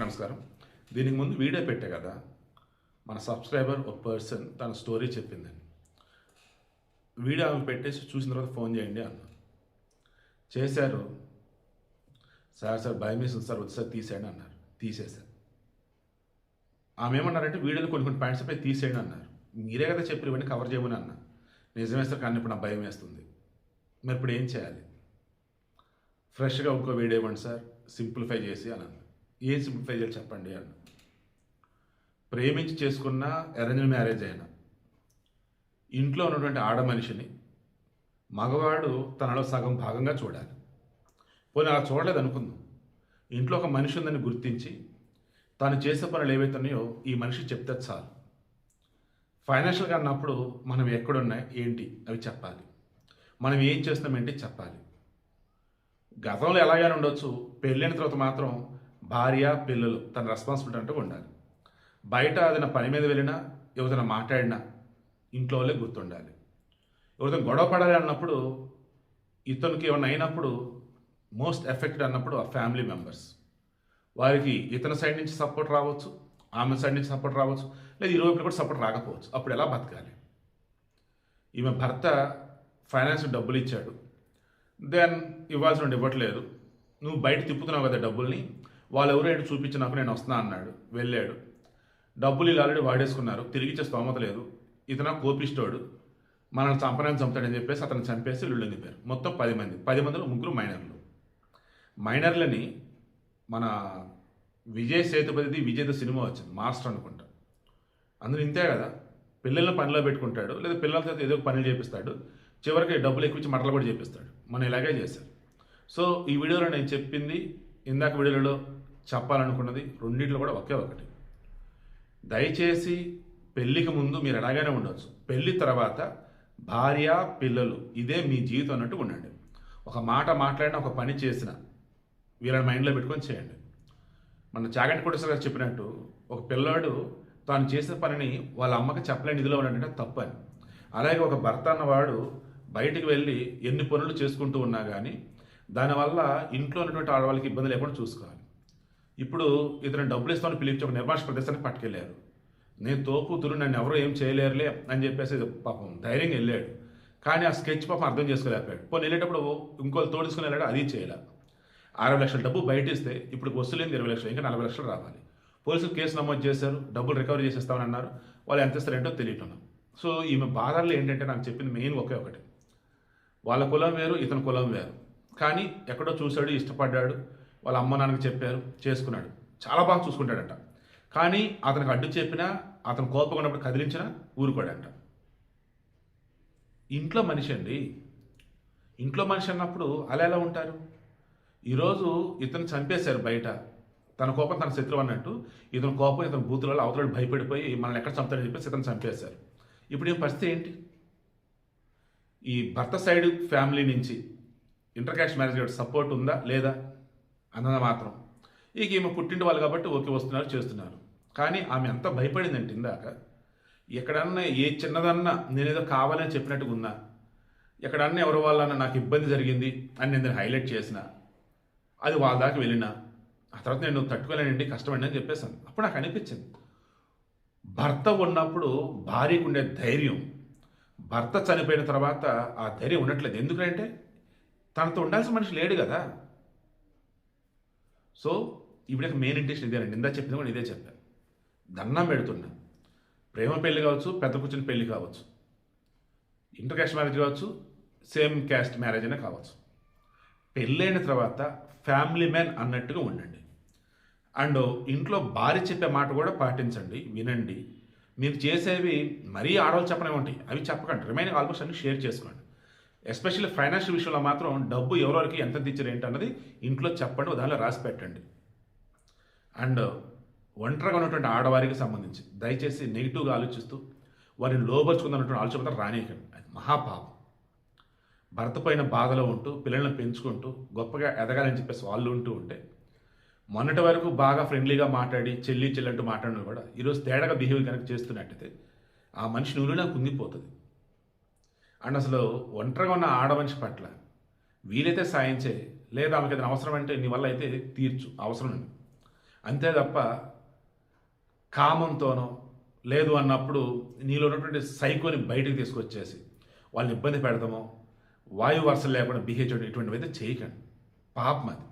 నమస్కారం. దీనికి ముందు వీడియో పెట్టా కదా, మన సబ్స్క్రైబర్ ఒక పర్సన్ తన స్టోరీ చెప్పిందని. వీడియో ఆమె పెట్టేసి చూసిన తర్వాత ఫోన్ చేయండి అన్నా. చేశారు. సార్ భయం వేసింది సార్, వచ్చి సార్ తీసేయండి అన్నారు. తీసేశారు. ఆమె ఏమన్నారంటే వీడియోలో కొన్ని పాయింట్స్ పై తీసేయండి అన్నారు. మీరే కదా చెప్పారు ఇవన్నీ కవర్ చేయమని అన్నా. నిజమే సార్, కానీ ఇప్పుడు నాకు భయం వేస్తుంది. మరి ఇప్పుడు ఏం చేయాలి? ఫ్రెష్గా ఇంకో వీడియో ఇవ్వండి సార్, సింప్లిఫై చేసి అని అన్నా. ఏం సింప్లిఫై చేయాలి చెప్పండి అన్న. ప్రేమించి చేసుకున్న అరేంజ్ మ్యారేజ్ అయినా ఇంట్లో ఉన్నటువంటి ఆడ మనిషిని మగవాడు తనలో సగం భాగంగా చూడాలి. పోనీ అలా చూడలేదు అనుకుందాం. ఇంట్లో ఒక మనిషి ఉందని గుర్తించి తాను చేసే పనులు ఏవైతున్నాయో ఈ మనిషి చెప్తే చాలు. ఫైనాన్షియల్గా అన్నప్పుడు మనం ఎక్కడున్నాయి ఏంటి అవి చెప్పాలి. మనం ఏం చేస్తున్నాం ఏంటి చెప్పాలి. గతంలో ఎలాగైనా ఉండొచ్చు, పెళ్ళైన తర్వాత మాత్రం భార్య పిల్లలు తన రెస్పాన్సిబిలిటీ అంటూ ఉండాలి. బయట ఏదైనా పని మీద వెళ్ళినా ఎవరైనా మాట్లాడినా ఇంట్లో వాళ్ళే గుర్తుండాలి. ఎవరితో గొడవ పడాలి అన్నప్పుడు, ఇతనికి ఏమైనా అయినప్పుడు మోస్ట్ ఎఫెక్టెడ్ అన్నప్పుడు ఆ ఫ్యామిలీ మెంబర్స్. వారికి ఇతని సైడ్ నుంచి సపోర్ట్ రావచ్చు, ఆమె సైడ్ నుంచి సపోర్ట్ రావచ్చు, లేదా ఇరువైపులు కూడా సపోర్ట్ రాకపోవచ్చు. అప్పుడు ఎలా బతకాలి? ఈమె భర్త ఫైనాన్స్ డబ్బులు ఇచ్చాడు, దెన్ ఇవ్వాల్సిన ఇవ్వట్లేదు, నువ్వు బయట తిప్పుతున్నావు కదా డబ్బుల్ని, వాళ్ళు ఎవరో ఏంటి చూపించి నాకు నేను వస్తున్నా అన్నాడు. వెళ్ళాడు, డబ్బులు ఇలా ఆల్రెడీ వాడేసుకున్నారు, తిరిగి ఇచ్చే స్తోమత లేదు. ఇతను కోపిస్తోడు, మనల్ని చంపుతాడని చెప్పేసి అతను చంపేసి ఇల్లు నింపారు. మొత్తం 10 మంది. 10 మందిలో 3 మైనర్లు. మైనర్లని మన విజయ్ సేతుపతిది విజయ్ది సినిమా వచ్చింది, మాస్టర్ అనుకుంటా. అందులో ఇంతే కదా, పిల్లల్ని పనిలో పెట్టుకుంటాడు, లేదా పిల్లలతో ఏదో పనులు చేపిస్తాడు, చివరికి డబ్బులు ఎక్కువ ఇచ్చి మటలు కూడా చేపిస్తాడు. మనం ఇలాగే చేశారు. సో ఈ వీడియోలో నేను చెప్పింది, ఇందాక వీడియోలో చెప్పాలనుకున్నది రెండింటిలో కూడా ఒకే ఒకటి. దయచేసి పెళ్ళికి ముందు మీరు ఎలాగైనా ఉండవచ్చు, పెళ్ళి తర్వాత భార్య పిల్లలు ఇదే మీ జీవితం అన్నట్టు ఉండండి. ఒక మాట మాట్లాడినా, ఒక పని చేసిన వీళ్ళని మైండ్లో పెట్టుకొని చేయండి. మన చాగంటి కోటేశ్వర గారు చెప్పినట్టు, ఒక పిల్లాడు తాను చేసిన పనిని వాళ్ళ అమ్మకి చెప్పలేని ఇదిలో ఉన్నాడంటే తప్పు అని. అలాగే ఒక భర్త అన్నవాడు బయటికి వెళ్ళి ఎన్ని పనులు చేసుకుంటూ ఉన్నా కానీ దానివల్ల ఇంట్లో ఉన్నటువంటి ఆడవాళ్ళకి ఇబ్బంది లేకుండా చూసుకోవాలి. ఇప్పుడు ఇతను డబ్బులు ఇస్తామని పిలిచి ఒక నిర్మాణ ప్రదేశానికి పట్టుకెళ్ళారు. నేను తోపుతురు, నన్ను ఎవరో ఏం చేయలేరులే అని చెప్పేసి పాపం ధైర్యంగా వెళ్ళాడు. కానీ ఆ స్కెచ్ పాపం అర్థం చేసుకోలేకపోయాడు. పోనీ వెళ్ళేటప్పుడు ఇంకోళ్ళు తోడుసుకుని వెళ్ళాడు, అది చేయలే. 60 లక్షల డబ్బు బయట ఇస్తే ఇప్పుడు వస్తులేని 20 లక్షలు, ఇంకా 40 లక్షలు రావాలి. పోలీసులు కేసు నమోదు చేశారు, డబ్బులు రికవరీ చేసేస్తామని అన్నారు. వాళ్ళు ఎంత ఇస్తారేంటో తెలియటం. సో ఈమె బాధల్లో ఏంటంటే నాకు చెప్పింది మెయిన్ ఒకే ఒకటి, వాళ్ళ కులం వేరు, ఇతని కులం వేరు. కానీ ఎక్కడో చూశాడు, ఇష్టపడ్డాడు, వాళ్ళ అమ్మ నాన్నకి చెప్పారు, చేసుకున్నాడు, చాలా బాగా చూసుకుంటాడంట. కానీ అతనికి అడ్డు చెప్పినా, అతను కోపంగా ఉన్నప్పుడు కదిలించినా ఊరుకోడంట. ఇంట్లో మనిషి అండి, ఇంట్లో మనిషి అన్నప్పుడు అలా ఎలా ఉంటారు? ఈరోజు ఇతను చంపేశారు బయట, తన కోపం తన శత్రువు అన్నట్టు, ఇతని కోపం ఇతని బూతులలో అవతల భయపడిపోయి మనల్ని ఎక్కడ చంపుతాడని చెప్పేసి ఇతను చంపేశారు. ఇప్పుడు ఈ పరిస్థితి ఏంటి? ఈ భర్త సైడ్ ఫ్యామిలీ నుంచి ఇంటర్ క్యాస్ట్ మ్యారేజ్ సపోర్ట్ ఉందా లేదా అన్నది మాత్రం. ఇక ఈమె పుట్టింటి వాళ్ళు కాబట్టి ఓకే వస్తున్నారు, చేస్తున్నారు. కానీ ఆమె ఎంత భయపడిందంటే ఇందాక, ఎక్కడన్నా ఏ చిన్నదన్నా నేనేదో కావాలని చెప్పినట్టుగా ఉన్నా, ఎక్కడన్నా ఎవరి వాళ్ళన్నా నాకు ఇబ్బంది జరిగింది అని నేను హైలైట్ చేసిన, అది వాళ్ళ దాకా వెళ్ళినా ఆ తర్వాత నేను తట్టుకోలేనండి, కష్టమండి అని చెప్పేసాను. అప్పుడు నాకు అనిపించింది, భర్త ఉన్నప్పుడు భార్యకు ఉండే ధైర్యం భర్త చనిపోయిన తర్వాత ఆ ధైర్యం ఉండట్లేదు. ఎందుకంటే తనతో ఉండాల్సిన మనిషి లేడు కదా. సో ఇప్పుడు మెయిన్ ఇంటెన్షన్ ఇదేనండి, ఇందా చెప్పింది కూడా ఇదే చెప్పాను. దండం పెడుతున్నా, ప్రేమ పెళ్లి కావచ్చు, పెద్ద కూర్చుని పెళ్లి కావచ్చు, ఇంటర్ క్యాస్ట్ మ్యారేజ్ కావచ్చు, సేమ్ క్యాస్ట్ మ్యారేజ్ అయినా కావచ్చు, పెళ్ళైన తర్వాత ఫ్యామిలీ మ్యాన్ అన్నట్టుగా ఉండండి. అండ్ ఇంట్లో భార్య చెప్పే మాట కూడా పాటించండి, వినండి. మీరు చేసేవి మరీ ఆడవాళ్ళు చెప్పనే ఉంటాయి, అవి చెప్పకండి. రిమైనింగ్ ఆల్మోస్ట్ అన్ని షేర్ చేసుకోండి. ఎస్పెషల్లీ ఫైనాన్షియల్ విషయంలో మాత్రం డబ్బు ఎవరికి ఎంత తెచ్చారు ఏంటి అన్నది ఇంట్లో చెప్పండి, దానిలో రాసి పెట్టండి. అండ్ ఒంటరిగా ఉన్నటువంటి ఆడవారికి సంబంధించి దయచేసి నెగిటివ్గా ఆలోచిస్తూ వారిని లోపరుచుకుందన్నటువంటి ఆలోచన రానియకండి, అది మహాపాపం. భర్త పైన బాధలో ఉంటూ పిల్లల్ని పెంచుకుంటూ గొప్పగా ఎదగాలని చెప్పేసి వాళ్ళు ఉంటూ ఉంటే, మొన్నటి వరకు బాగా ఫ్రెండ్లీగా మాట్లాడి చెల్లి చెల్లంటూ మాట్లాడినా కూడా ఈరోజు తేడాగా బిహేవ్ కనుక చేస్తున్నట్టయితే ఆ మనిషి నూనె కుంగిపోతుంది. అండ్ అసలు ఒంటరిగా ఉన్న ఆడమనిషి పట్ల వీలైతే సాయం చేయి, లేదా ఆమెకి ఏదైనా అవసరం అంటే నీ వల్ల అయితే తీర్చు అవసరం. అంతే తప్ప కామంతోనో లేదు అన్నప్పుడు నీలో ఉన్నటువంటి సైకోని బయటికి తీసుకొచ్చేసి వాళ్ళని ఇబ్బంది పెడతామో వాయు వరుసలు లేకుండా బిహేవ్ చేయడం ఇటువంటివి అయితే చేయకండి. పాపం అది.